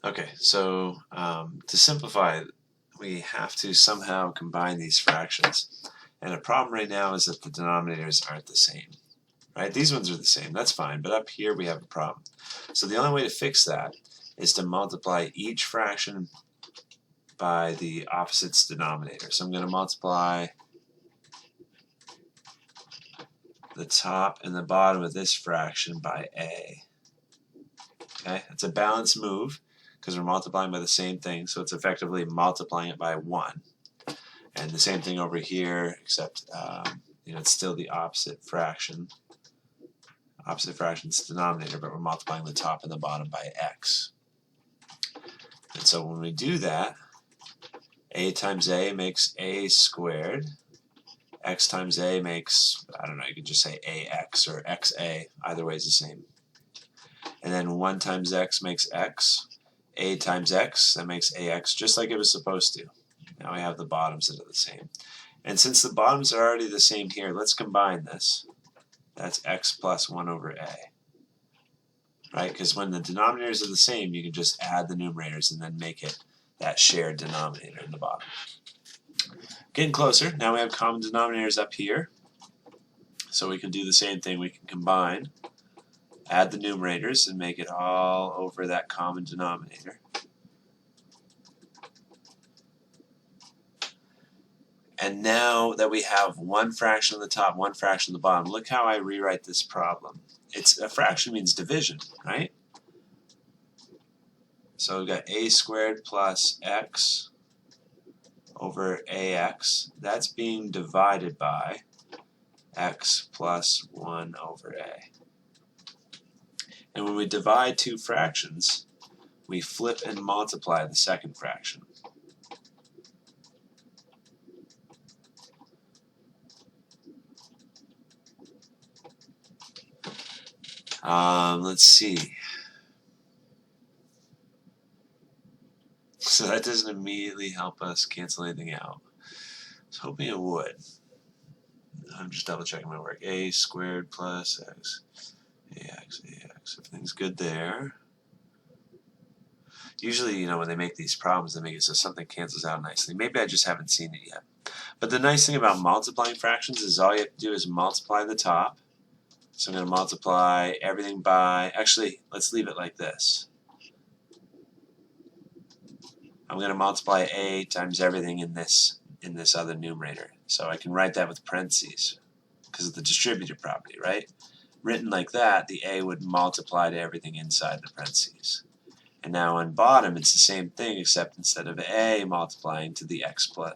Okay, so to simplify, we have to somehow combine these fractions. And the problem right now is that the denominators aren't the same. Right? These ones are the same, that's fine, but up here we have a problem. So the only way to fix that is to multiply each fraction by the opposite's denominator. So I'm going to multiply the top and the bottom of this fraction by a. Okay, it's a balanced move because we're multiplying by the same thing, so it's effectively multiplying it by 1. And the same thing over here, except it's still the opposite fraction. Opposite fraction's denominator, but we're multiplying the top and the bottom by x. And so when we do that, a times a makes a squared. X times a makes, I don't know, you could just say ax or xa. Either way is the same. And then 1 times x makes x. A times x, that makes ax, just like it was supposed to. Now we have the bottoms that are the same. And since the bottoms are already the same here, let's combine this. That's x plus 1 over a. Right? Because when the denominators are the same, you can just add the numerators and then make it that shared denominator in the bottom. Getting closer. Now we have common denominators up here. So we can do the same thing. We can combine, add the numerators, and make it all over that common denominator. And now that we have one fraction on the top, one fraction on the bottom, look how I rewrite this problem. A fraction means division, right? So we've got a squared plus x over ax. That's being divided by x plus 1 over a. And when we divide two fractions, we flip and multiply the second fraction. Let's see. So that doesn't immediately help us cancel anything out. I was hoping it would. I'm just double checking my work. A squared plus x. ax. Everything's good there. Usually, when they make these problems, they make it so something cancels out nicely. Maybe I just haven't seen it yet. But the nice thing about multiplying fractions is all you have to do is multiply the top. So I'm going to multiply everything by, actually, let's leave it like this. I'm going to multiply a times everything in this other numerator. So I can write that with parentheses because of the distributive property, right? Written like that, the a would multiply to everything inside the parentheses. And now on bottom, it's the same thing, except instead of a multiplying to the x plus,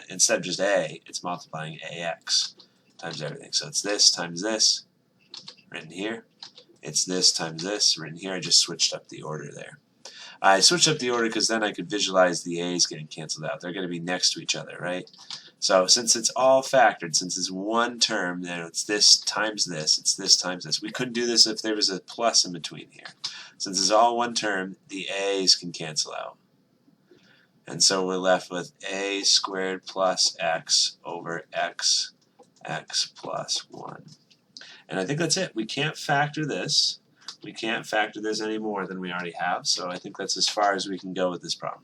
instead of just a, it's multiplying ax times everything. So it's this times this, written here. It's this times this, written here. I just switched up the order there. I switched up the order because then I could visualize the a's getting canceled out. They're going to be next to each other, right? So since it's all factored, since it's one term, then it's this times this, it's this times this. We couldn't do this if there was a plus in between here. Since it's all one term, the a's can cancel out. And so we're left with a squared plus x over x plus 1. And I think that's it. We can't factor this. We can't factor this any more than we already have, so I think that's as far as we can go with this problem.